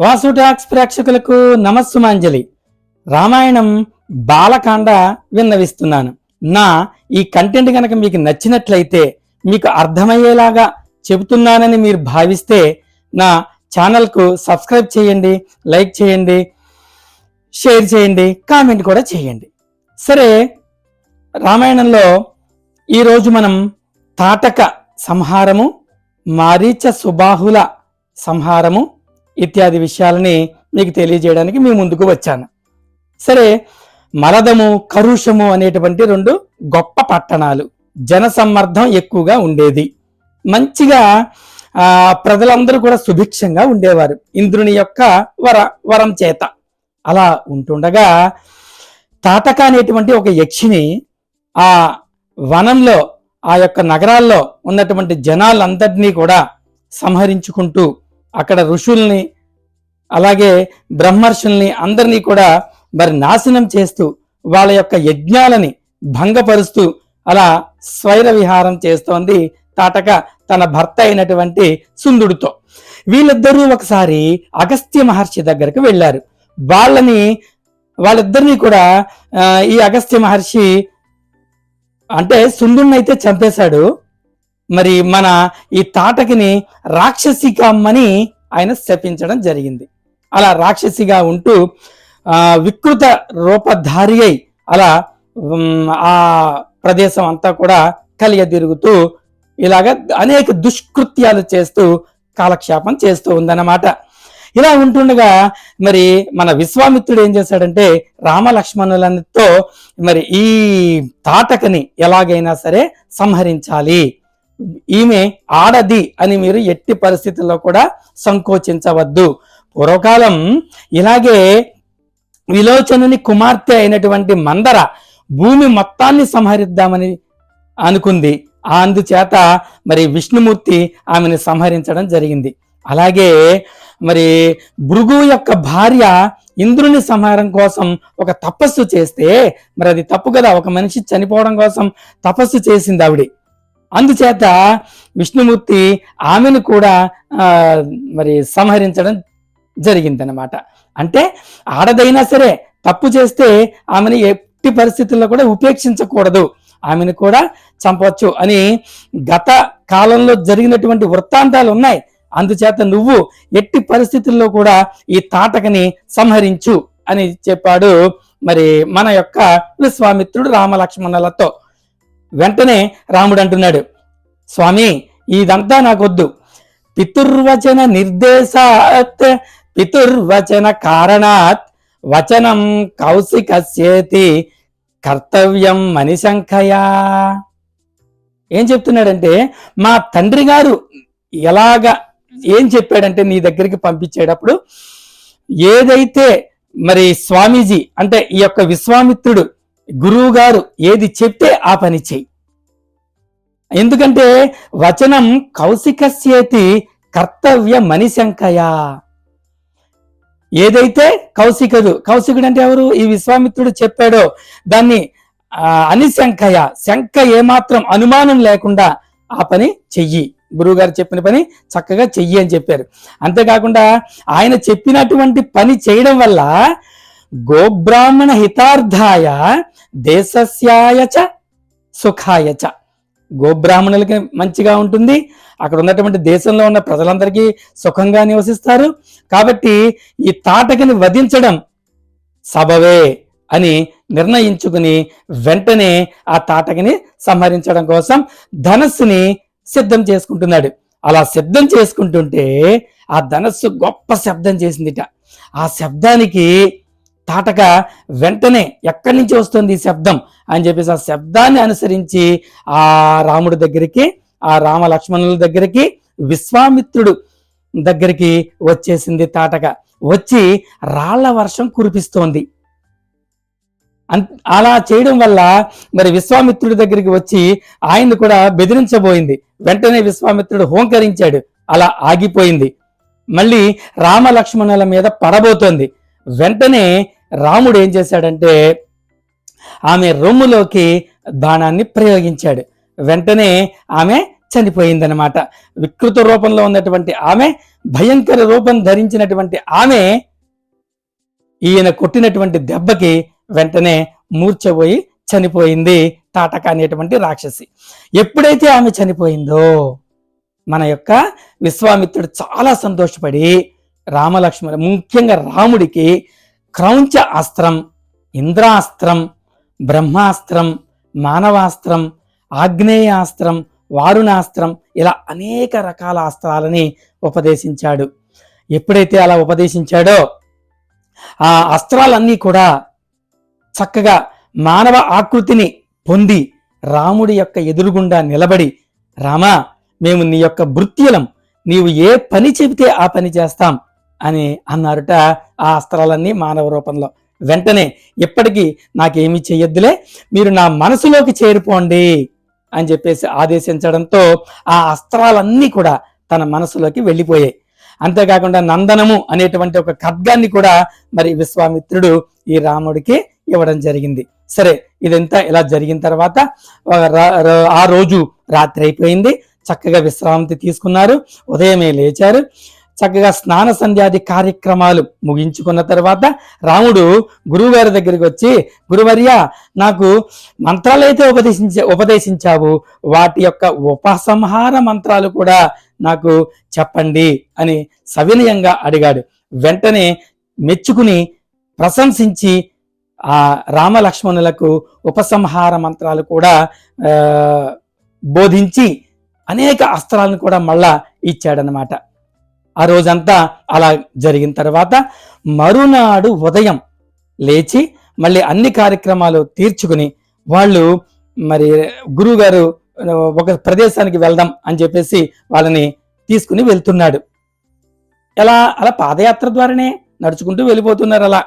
Vasu talks ప్రేక్షకులకు నమస్సుమాంజలి. రామాయణం బాలకాండ విన్నవిస్తున్నాను. నా ఈ కంటెంట్ కనుక మీకు నచ్చినట్లయితే, మీకు అర్థమయ్యేలాగా చెబుతున్నానని మీరు భావిస్తే నా ఛానల్కు సబ్స్క్రైబ్ చేయండి, లైక్ చేయండి, షేర్ చేయండి, కామెంట్ కూడా చేయండి. సరే, రామాయణంలో ఈరోజు మనం తాటక సంహారము, మారీచ సుబాహుల సంహారము ఇత్యాది విషయాలని మీకు తెలియజేయడానికి మీ ముందుకు వచ్చాను. సరే, మరదము, కరుషము అనేటువంటి రెండు గొప్ప పట్టణాలు, జనసమ్మర్దం ఎక్కువగా ఉండేది. మంచిగా ప్రజలందరూ కూడా సుభిక్షంగా ఉండేవారు ఇంద్రుని యొక్క వరం చేత. అలా ఉంటుండగా తాటక అనేటువంటి ఒక యక్షిని ఆ వనంలో, ఆ యొక్క నగరాల్లో ఉన్నటువంటి జనాలందరినీ కూడా సంహరించుకుంటూ, అక్కడ ఋషుల్ని అలాగే బ్రహ్మర్షుల్ని అందరినీ కూడా మరి నాశనం చేస్తూ, వాళ్ళ యొక్క యజ్ఞాలని భంగపరుస్తూ అలా స్వైర విహారం చేస్తోంది తాటక తన భర్త అయినటువంటి సుందుడితో. వీళ్ళిద్దరూ ఒకసారి అగస్త్య మహర్షి దగ్గరికి వెళ్ళారు. వాళ్ళిద్దరినీ కూడా ఈ అగస్త్య మహర్షి అంటే సుందుడిని అయితే చంపేశాడు. మరి మన ఈ తాటకిని రాక్షసికమ్మని ఆయన శపించడం జరిగింది. అలా రాక్షసిగా ఉంటూ వికృత రూపధారి అయి అలా ఆ ప్రదేశం అంతా కూడా కలియదిరుగుతూ ఇలాగ అనేక దుష్కృత్యాలు చేస్తూ కాలక్షేపం చేస్తూ ఉందన్నమాట. ఇలా ఉంటుండగా మరి మన విశ్వామిత్రుడు ఏం చేశాడంటే, రామలక్ష్మణులతో మరి ఈ తాటకని ఎలాగైనా సరే సంహరించాలి, ఈమె ఆడది అని మీరు ఎట్టి పరిస్థితుల్లో కూడా సంకోచించవద్దు. పూర్వకాలం ఇలాగే విలోచనుని కుమార్తె అయినటువంటి మందర భూమి మొత్తాన్ని సంహరిద్దామని అనుకుంది. అందుచేత మరి విష్ణుమూర్తి ఆమెను సంహరించడం జరిగింది. అలాగే మరి భృగు యొక్క భార్య ఇంద్రుని సంహారం కోసం ఒక తపస్సు చేస్తే, మరి అది తప్పు కదా, ఒక మనిషి చనిపోవడం కోసం తపస్సు చేసింది ఆవిడ. అందుచేత విష్ణుమూర్తి ఆమెను కూడా మరి సంహరించడం జరిగిందనమాట. అంటే ఆడదైనా సరే తప్పు చేస్తే ఆమెను ఎట్టి పరిస్థితుల్లో కూడా ఉపేక్షించకూడదు, ఆమెను కూడా చంపవచ్చు అని గత కాలంలో జరిగినటువంటి వృత్తాంతాలు ఉన్నాయి. అందుచేత నువ్వు ఎట్టి పరిస్థితుల్లో కూడా ఈ తాటకని సంహరించు అని చెప్పాడు మరి మన యొక్క విశ్వామిత్రుడు రామలక్ష్మణులతో. వెంటనే రాముడు అంటున్నాడు, స్వామి ఇదంతా నాకొద్దు, పితుర్వచన నిర్దేశాత్ పితుర్వచన కారణాత్ వచనం కౌశికస్యేతి కర్తవ్యం మణిశంఖయా. ఏం చెప్తున్నాడంటే, మా తండ్రి గారు ఎలాగా ఏం చెప్పాడంటే, నీ దగ్గరికి పంపించేటప్పుడు ఏదైతే మరి స్వామీజీ అంటే ఈ యొక్క విశ్వామిత్రుడు గురువు గారు ఏది చెప్తే ఆ పని చెయ్యి. ఎందుకంటే వచనం కౌశికస్యేతి కర్తవ్య మణిశంఖయా. ఏదైతే కౌశికుడు అంటే ఎవరు, ఈ విశ్వామిత్రుడు చెప్పాడో దాన్ని అనిశంఖయ, శంఖ ఏమాత్రం అనుమానం లేకుండా ఆ పని చెయ్యి, గురువుగారు చెప్పిన పని చక్కగా చెయ్యి అని చెప్పారు. అంతేకాకుండా ఆయన చెప్పినటువంటి పని చేయడం వల్ల గోబ్రాహ్మణ హితార్థాయ దేశస్యాయచ సుఖాయచ, గోబ్రాహ్మణులకి మంచిగా ఉంటుంది, అక్కడ ఉన్నటువంటి దేశంలో ఉన్న ప్రజలందరికీ సుఖంగా నివసిస్తారు. కాబట్టి ఈ తాటకిని వధించడం సబవే అని నిర్ణయించుకుని వెంటనే ఆ తాటకిని సంహరించడం కోసం ధనస్సుని సిద్ధం చేసుకుంటున్నాడు. అలా సిద్ధం చేసుకుంటుంటే ఆ ధనస్సు గొప్ప శబ్దం చేసిందిట. ఆ శబ్దానికి తాటక వెంటనే ఎక్కడి నుంచి వస్తుంది ఈ శబ్దం అని చెప్పేసి ఆ శబ్దాన్ని అనుసరించి ఆ రాముడి దగ్గరికి, ఆ రామ లక్ష్మణుల దగ్గరికి, విశ్వామిత్రుడు దగ్గరికి వచ్చేసింది తాటక. వచ్చి రాళ్ల వర్షం కురిపిస్తోంది. అలా చేయడం వల్ల మరి విశ్వామిత్రుడి దగ్గరికి వచ్చి ఆయన్ని కూడా బెదిరించబోయింది. వెంటనే విశ్వామిత్రుడు హోంకరించాడు, అలా ఆగిపోయింది. మళ్ళీ రామ లక్ష్మణుల మీద పడబోతోంది. వెంటనే రాముడు ఏం చేశాడంటే ఆమె రొమ్ములోకి బాణాన్ని ప్రయోగించాడు. వెంటనే ఆమె చనిపోయిందనమాట. వికృత రూపంలో ఉన్నటువంటి ఆమె భయంకర రూపం ధరించినటువంటి ఆమె ఈయన కొట్టినటువంటి దెబ్బకి వెంటనే మూర్ఛపోయి చనిపోయింది తాటక అనేటువంటి రాక్షసి. ఎప్పుడైతే ఆమె చనిపోయిందో మన యొక్క విశ్వామిత్రుడు చాలా సంతోషపడి రామలక్ష్మణ ముఖ్యంగా రాముడికి క్రౌంచ అస్త్రం, ఇంద్రాస్త్రం, బ్రహ్మాస్త్రం, మానవాస్త్రం, ఆగ్నేయాస్త్రం, వారుణాస్త్రం ఇలా అనేక రకాల అస్త్రాలని ఉపదేశించాడు. ఎప్పుడైతే అలా ఉపదేశించాడో ఆ అస్త్రాలన్నీ కూడా చక్కగా మానవ ఆకృతిని పొంది రాముడి యొక్క ఎదురుగుండా నిలబడి, రామా మేము నీ యొక్క భృత్యులం, నీవు ఏ పని చెబితే ఆ పని చేస్తాం అని అన్నారుట ఆ అస్త్రాలన్నీ మానవ రూపంలో. వెంటనే ఎప్పటికీ నాకేమీ చెయ్యొద్దులే, మీరు నా మనసులోకి చేరిపోండి అని చెప్పేసి ఆదేశించడంతో ఆ అస్త్రాలన్నీ కూడా తన మనసులోకి వెళ్ళిపోయాయి. అంతేకాకుండా నందనము అనేటువంటి ఒక ఖడ్గాన్ని కూడా మరి విశ్వామిత్రుడు ఈ రాముడికి ఇవ్వడం జరిగింది. సరే, ఇదంతా ఇలా జరిగిన తర్వాత ఆ రోజు రాత్రి అయిపోయింది. చక్కగా విశ్రాంతి తీసుకున్నారు. ఉదయమే లేచారు. చక్కగా స్నాన సంధ్యాది కార్యక్రమాలు ముగించుకున్న తర్వాత రాముడు గురువుగారి దగ్గరికి వచ్చి, గురువర్య నాకు మంత్రాలైతే ఉపదేశించావు, వాటి యొక్క ఉపసంహార మంత్రాలు కూడా నాకు చెప్పండి అని సవినయంగా అడిగాడు. వెంటనే మెచ్చుకుని ప్రశంసించి ఆ రామలక్ష్మణులకు ఉపసంహార మంత్రాలు కూడా బోధించి అనేక అస్త్రాలను కూడా మళ్ళా ఇచ్చాడనమాట. ఆ రోజంతా అలా జరిగిన తర్వాత మరునాడు ఉదయం లేచి మళ్ళీ అన్ని కార్యక్రమాలు తీర్చుకుని వాళ్ళు మరి గురువుగారు ఒక ప్రదేశానికి వెళ్దాం అని చెప్పేసి వాళ్ళని తీసుకుని వెళ్తున్నాడు. అలా పాదయాత్ర ద్వారానే నడుచుకుంటూ వెళ్ళిపోతున్నారు. అలా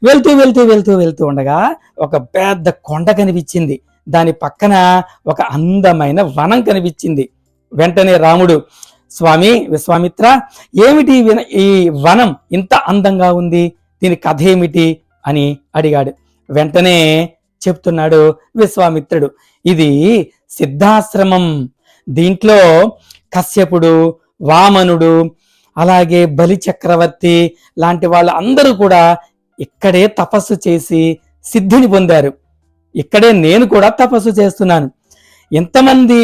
వెళ్తూ వెళ్తూ వెళ్తూ వెళ్తూ ఉండగా ఒక పెద్ద కొండ కనిపించింది. దాని పక్కన ఒక అందమైన వనం కనిపించింది. వెంటనే రాముడు, స్వామి విశ్వామిత్ర, ఏమిటి ఈ వనం ఇంత అందంగా ఉంది, దీని కథ ఏమిటి అని అడిగాడు. వెంటనే చెప్తున్నాడు విశ్వామిత్రుడు, ఇది సిద్ధాశ్రమం. దీంట్లో కశ్యపుడు, వామనుడు, అలాగే బలి చక్రవర్తి లాంటి వాళ్ళు అందరూ కూడా ఇక్కడే తపస్సు చేసి సిద్ధిని పొందారు. ఇక్కడే నేను కూడా తపస్సు చేస్తున్నాను. ఎంతమంది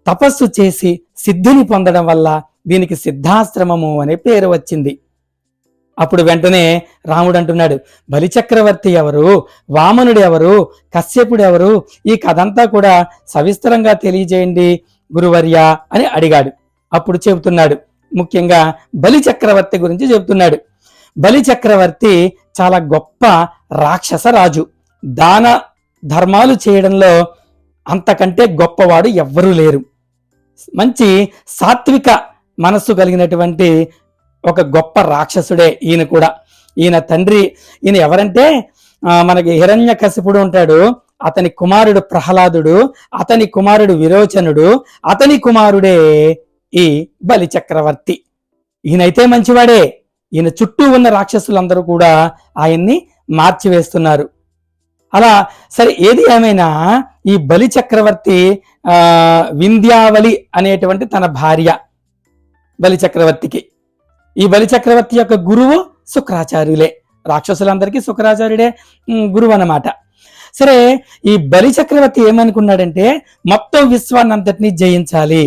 తపస్సు చేసి సిద్ధిని పొందడం వల్ల దీనికి సిద్ధాశ్రమము అనే పేరు వచ్చింది. అప్పుడు వెంటనే రాముడు అంటున్నాడు, బలిచక్రవర్తి ఎవరు, వామనుడు ఎవరు, కశ్యపుడు ఎవరు, ఈ కథంతా కూడా సవిస్తరంగా తెలియజేయండి గురువర్య అని అడిగాడు. అప్పుడు చెబుతున్నాడు, ముఖ్యంగా బలిచక్రవర్తి గురించి చెబుతున్నాడు. బలిచక్రవర్తి చాలా గొప్ప రాక్షస రాజు. దాన ధర్మాలు చేయడంలో అంతకంటే గొప్పవాడు ఎవ్వరూ లేరు. మంచి సాత్విక మనస్సు కలిగినటువంటి ఒక గొప్ప రాక్షసుడే ఈయన కూడా. ఈయన తండ్రి ఈయన ఎవరంటే మనకి హిరణ్యకశిపుడు ఉంటాడు, అతని కుమారుడు ప్రహ్లాదుడు, అతని కుమారుడు విరోచనుడు, అతని కుమారుడే ఈ బలి చక్రవర్తి. ఈయనైతే మంచివాడే. ఈయన చుట్టూ ఉన్న రాక్షసులందరూ కూడా ఆయన్ని మార్చివేస్తున్నారు. అలా సరే, ఏది ఏమైనా ఈ బలి చక్రవర్తి వింధ్యావళి అనేటువంటి తన భార్య బలి చక్రవర్తికి. ఈ బలి చక్రవర్తి యొక్క గురువు శుక్రాచార్యులే. రాక్షసులందరికీ శుక్రాచార్యుడే గురువు అన్నమాట. సరే, ఈ బలి చక్రవర్తి ఏమనుకున్నాడంటే మొత్తం విశ్వాన్ని అంతటినీ జయించాలి,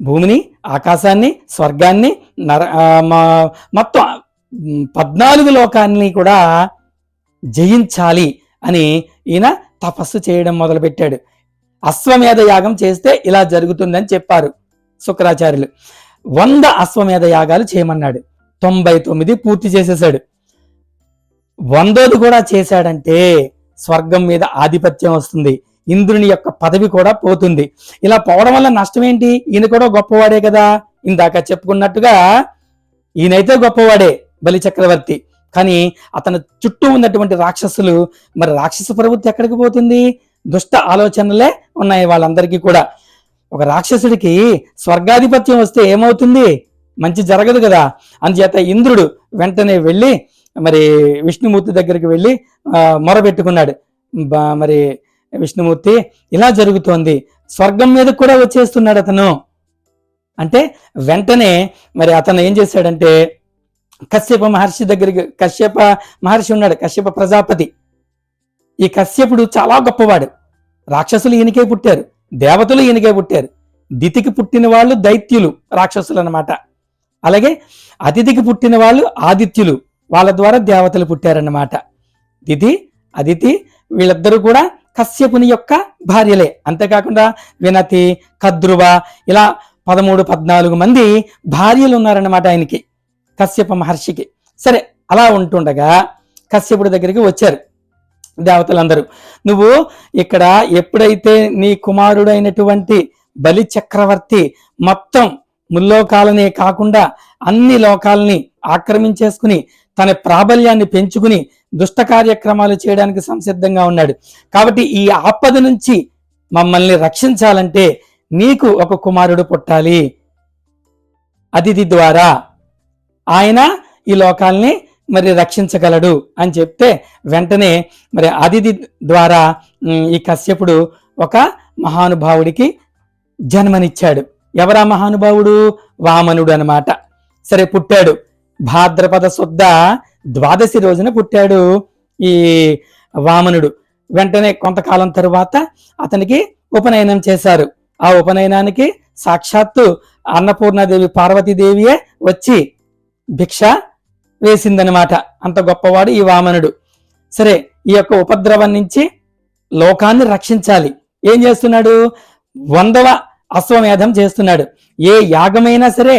భూమిని, ఆకాశాన్ని, స్వర్గాన్ని, మొత్తం 14 లోకాన్ని కూడా జయించాలి అని ఈయన తపస్సు చేయడం మొదలుపెట్టాడు. అశ్వమేధ యాగం చేస్తే ఇలా జరుగుతుందని చెప్పారు శుక్రాచార్యులు. 100 అశ్వమేధ యాగాలు చేయమన్నాడు. 99 పూర్తి చేసేశాడు. 100ది కూడా చేశాడంటే స్వర్గం మీద ఆధిపత్యం వస్తుంది, ఇంద్రుని యొక్క పదవి కూడా పోతుంది. ఇలా పోవడం వల్ల నష్టం ఏంటి? ఈయన కూడా గొప్పవాడే కదా. ఇందాక చెప్పుకున్నట్టుగా ఈయనైతే గొప్పవాడే బలి చక్రవర్తి, కానీ అతని చుట్టూ ఉన్నటువంటి రాక్షసులు, మరి రాక్షస ప్రవృత్తి ఎక్కడికి పోతుంది? దుష్ట ఆలోచనలే ఉన్నాయి వాళ్ళందరికీ కూడా. ఒక రాక్షసుడికి స్వర్గాధిపత్యం వస్తే ఏమవుతుంది? మంచి జరగదు కదా. అందుచేత ఇంద్రుడు వెంటనే వెళ్ళి మరి విష్ణుమూర్తి దగ్గరికి వెళ్ళి మొరబెట్టుకున్నాడు. మరి విష్ణుమూర్తి, ఇలా జరుగుతోంది, స్వర్గం మీద కూడా వచ్చేస్తున్నాడు అతను, అంటే వెంటనే మరి అతను ఏం చేశాడంటే కశ్యప మహర్షి దగ్గరికి, కశ్యప మహర్షి ఉన్నాడు, కశ్యప ప్రజాపతి. ఈ కశ్యపుడు చాలా గొప్పవాడు. రాక్షసులు ఈయనకే పుట్టారు, దేవతలు ఈయనకే పుట్టారు. దితికి పుట్టిన వాళ్ళు దైత్యులు, రాక్షసులు అన్నమాట. అలాగే అతిథికి పుట్టిన వాళ్ళు ఆదిత్యులు, వాళ్ళ ద్వారా దేవతలు పుట్టారన్నమాట. దితి అదితి వీళ్ళిద్దరూ కూడా కశ్యపుని యొక్క భార్యలే. అంతేకాకుండా వినతి, కద్రువ, ఇలా 13-14 మంది భార్యలు ఉన్నారన్నమాట ఆయనకి, కశ్యప మహర్షికి. సరే, అలా ఉంటుండగా కశ్యపుడి దగ్గరికి వచ్చారు దేవతలందరూ. నువ్వు ఇక్కడ ఎప్పుడైతే నీ కుమారుడైనటువంటి బలి చక్రవర్తి మొత్తం ముల్లోకాలనే కాకుండా అన్ని లోకాలని ఆక్రమించేసుకుని తన ప్రాబల్యాన్ని పెంచుకుని దుష్ట కార్యక్రమాలు చేయడానికి సంసిద్ధంగా ఉన్నాడు, కాబట్టి ఈ ఆపద నుంచి మమ్మల్ని రక్షించాలంటే నీకు ఒక కుమారుడు పుట్టాలి, అతిథి ద్వారా ఆయన ఈ లోకాల్ని మరి రక్షించగలడు అని చెప్తే వెంటనే మరి అతిథి ద్వారా ఈ కశ్యపుడు ఒక మహానుభావుడికి జన్మనిచ్చాడు. ఎవరా మహానుభావుడు? వామనుడు అన్నమాట. సరే, పుట్టాడు భాద్రపద శుద్ధ ద్వాదశి రోజున పుట్టాడు ఈ వామనుడు. వెంటనే కొంతకాలం తరువాత అతనికి ఉపనయనం చేశారు. ఆ ఉపనయనానికి సాక్షాత్తు అన్నపూర్ణాదేవి పార్వతీదేవియే వచ్చి భిక్ష వేసిందనమాట. అంత గొప్పవాడు ఈ వామనుడు. సరే, ఈ యొక్క ఉపద్రవం నుంచి లోకాన్ని రక్షించాలి. ఏం చేస్తున్నాడు? 100వ అశ్వమేధం చేస్తున్నాడు. ఏ యాగమైనా సరే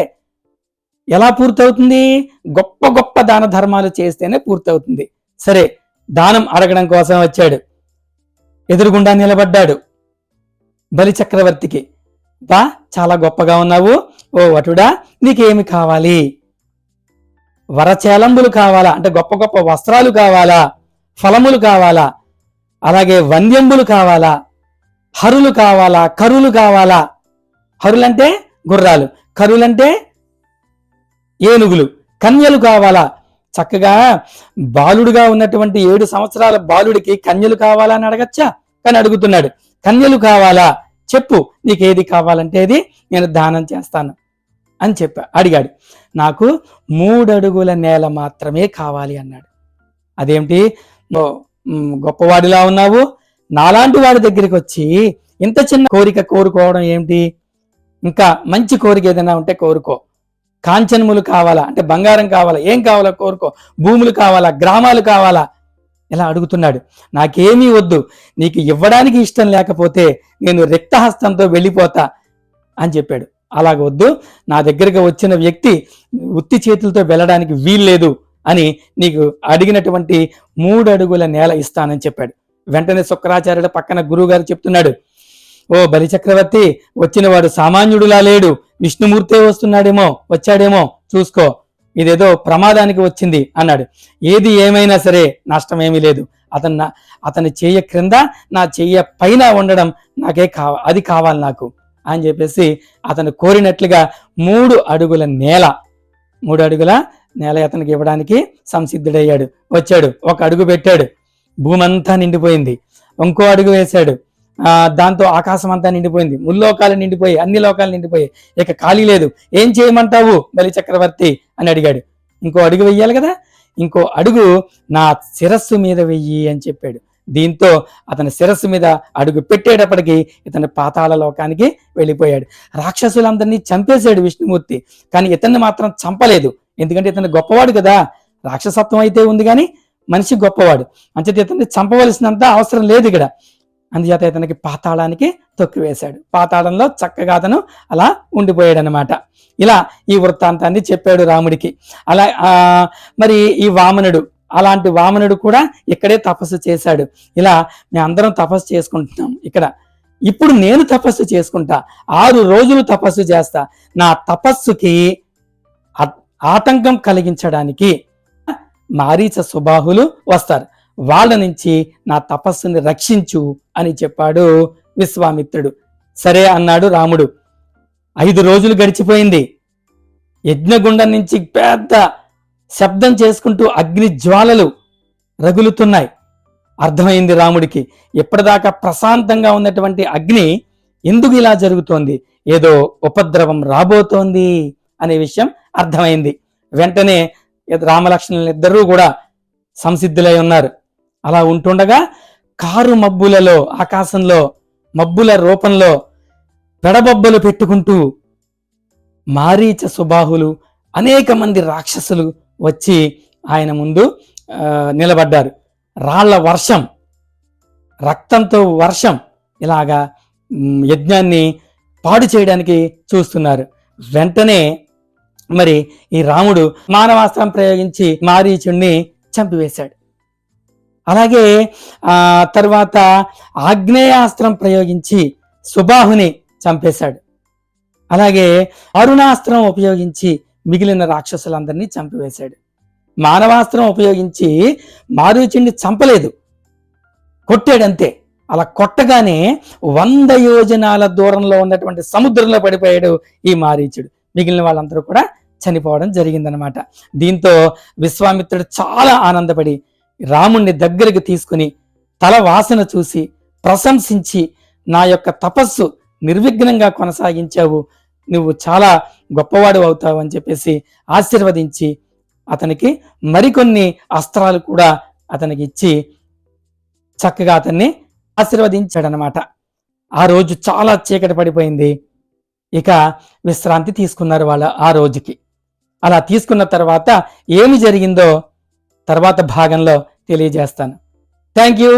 ఎలా పూర్తవుతుంది? గొప్ప గొప్ప దాన ధర్మాలు చేస్తేనే పూర్తవుతుంది. సరే, దానం అడగడం కోసం వచ్చాడు. ఎదురుగుండా నిలబడ్డాడు బలి చక్రవర్తికి. బా, చాలా గొప్పగా ఉన్నావు ఓ వటుడా, నీకేమి కావాలి? వరచేలంబులు కావాలా అంటే గొప్ప గొప్ప వస్త్రాలు కావాలా? ఫలములు కావాలా? అలాగే వంద్యంబులు కావాలా? హరులు కావాలా? కరులు కావాలా? హరులంటే గుర్రాలు, కరులంటే ఏనుగులు, కన్యలు కావాలా? చక్కగా బాలుడుగా ఉన్నటువంటి 7 సంవత్సరాల బాలుడికి కన్యలు కావాలా అని అడగచ్చా? కానీ అడుగుతున్నాడు. కన్యలు కావాలా? చెప్పు, నీకేది కావాలంటే అది నేను దానం చేస్తాను అని అడిగాడు. నాకు 3 అడుగుల నేల మాత్రమే కావాలి అన్నాడు. అదేమిటి, గొప్పవాడిలా ఉన్నావు, నాలాంటి వాడి దగ్గరికి వచ్చి ఇంత చిన్న కోరిక కోరుకోవడం ఏమిటి? ఇంకా మంచి కోరిక ఏదైనా ఉంటే కోరుకో. కాంచనములు కావాలా అంటే బంగారం కావాలా? ఏం కావాలా కోరుకో. భూములు కావాలా? గ్రామాలు కావాలా? ఇలా అడుగుతున్నాడు. నాకేమీ వద్దు, నీకు ఇవ్వడానికి ఇష్టం లేకపోతే నేను రిక్తహస్తంతో వెళ్ళిపోతా అని చెప్పాడు. అలాగొద్దు, నా దగ్గరకు వచ్చిన వ్యక్తి ఉత్తి చేతులతో వెళ్ళడానికి వీల్లేదు అని నీకు అడిగినటువంటి 3 అడుగుల నేల ఇస్తానని చెప్పాడు. వెంటనే శుక్రాచార్యుడు పక్కన గురువు గారు చెప్తున్నాడు, ఓ బలి చక్రవర్తి, వచ్చినవాడు సామాన్యుడులా లేడు, విష్ణుమూర్తే వచ్చాడేమో చూసుకో, ఇదేదో ప్రమాదానికి వచ్చింది అన్నాడు. ఏది ఏమైనా సరే నష్టమేమీ లేదు, అతని చెయ్య క్రింద నా చెయ్య పైన ఉండడం నాకే అది కావాలి నాకు అని చెప్పేసి అతను కోరినట్లుగా 3 అడుగుల నేల అతనికి ఇవ్వడానికి సంసిద్ధుడయ్యాడు. వచ్చాడు, 1 అడుగు పెట్టాడు, భూమి అంతా నిండిపోయింది. ఇంకో అడుగు వేశాడు, దాంతో ఆకాశం అంతా నిండిపోయింది, ముల్లోకాలు నిండిపోయి, అన్ని లోకాలు నిండిపోయి, ఇక ఖాళీ లేదు. ఏం చేయమంటావు బలి చక్రవర్తి అని అడిగాడు. ఇంకో అడుగు వెయ్యాలి కదా, ఇంకో అడుగు నా శిరస్సు మీద వెయ్యి అని చెప్పాడు. దీంతో అతని శిరస్సు మీద అడుగు పెట్టేటప్పటికి ఇతని పాతాళ లోకానికి వెళ్ళిపోయాడు. రాక్షసులందరినీ చంపేశాడు విష్ణుమూర్తి, కానీ ఇతన్ని మాత్రం చంపలేదు. ఎందుకంటే ఇతను గొప్పవాడు కదా, రాక్షసత్వం అయితే ఉంది కానీ మనిషి గొప్పవాడు, అంచేత ఇతన్ని చంపవలసినంత అవసరం లేదు ఇక్కడ. అందుచేత ఇతనికి పాతాళానికి తొక్కివేశాడు. పాతాళంలో చక్కగా అతను అలా ఉండిపోయాడు అనమాట. ఇలా ఈ వృత్తాంతాన్ని చెప్పాడు రాముడికి. అలా మరి ఈ వామనుడు, అలాంటి వామనుడు కూడా ఇక్కడే తపస్సు చేశాడు. ఇలా మేము అందరం తపస్సు చేసుకుంటున్నాం ఇక్కడ. ఇప్పుడు నేను తపస్సు చేసుకుంటా, 6 రోజులు తపస్సు చేస్తా. నా తపస్సుకి ఆటంకం కలిగించడానికి మారీచ సుబాహులు వస్తారు, వాళ్ళ నుంచి నా తపస్సుని రక్షించు అని చెప్పాడు విశ్వామిత్రుడు. సరే అన్నాడు రాముడు. 5 రోజులు గడిచిపోయింది. యజ్ఞగుండం నుంచి పెద్ద శబ్దం చేసుకుంటూ అగ్ని జ్వాలలు రగులుతున్నాయి. అర్థమైంది రాముడికి, ఎప్పటిదాకా ప్రశాంతంగా ఉన్నటువంటి అగ్ని ఎందుకు ఇలా జరుగుతోంది, ఏదో ఉపద్రవం రాబోతోంది అనే విషయం అర్థమైంది. వెంటనే రామలక్ష్మణులు ఇద్దరూ కూడా సంసిద్ధులై ఉన్నారు. అలా ఉంటుండగా కారు మబ్బులలో, ఆకాశంలో మబ్బుల రూపంలో పెడబొబ్బలు పెట్టుకుంటూ మారీచ సుబాహులు అనేక మంది రాక్షసులు వచ్చి ఆయన ముందు నిలబడ్డారు. రాళ్ల వర్షం, రక్తంతో వర్షం, ఇలాగా యజ్ఞాన్ని పాడు చేయడానికి చూస్తున్నారు. వెంటనే మరి ఈ రాముడు మానవాస్త్రం ప్రయోగించి మారీచుణ్ణి చంపివేశాడు. అలాగే తర్వాత ఆగ్నేయాస్త్రం ప్రయోగించి సుబాహుని చంపేశాడు. అలాగే అరుణాస్త్రం ఉపయోగించి మిగిలిన రాక్షసులందరినీ చంపివేశాడు. మానవాస్త్రం ఉపయోగించి మారీచుణ్ణి చంపలేదు, కొట్టాడంతే. అలా కొట్టగానే 100 యోజనాల దూరంలో ఉన్నటువంటి సముద్రంలో పడిపోయాడు ఈ మారీచుడు. మిగిలిన వాళ్ళందరూ కూడా చనిపోవడం జరిగిందనమాట. దీంతో విశ్వామిత్రుడు చాలా ఆనందపడి రాముణ్ణి దగ్గరికి తీసుకుని తల వాసన చూసి ప్రశంసించి, నా యొక్క తపస్సు నిర్విఘ్నంగా కొనసాగించావు, నువ్వు చాలా గొప్పవాడు అవుతావు అని చెప్పేసి ఆశీర్వదించి అతనికి మరికొన్ని అస్త్రాలు కూడా అతనికి ఇచ్చి చక్కగా అతన్ని ఆశీర్వదించాడనమాట. ఆ రోజు చాలా చీకటి పడిపోయింది. ఇక విశ్రాంతి తీసుకున్నారు వాళ్ళ ఆ రోజుకి. అలా తీసుకున్న తర్వాత ఏమి జరిగిందో తర్వాత భాగంలో తెలియజేస్తాను. Thank you.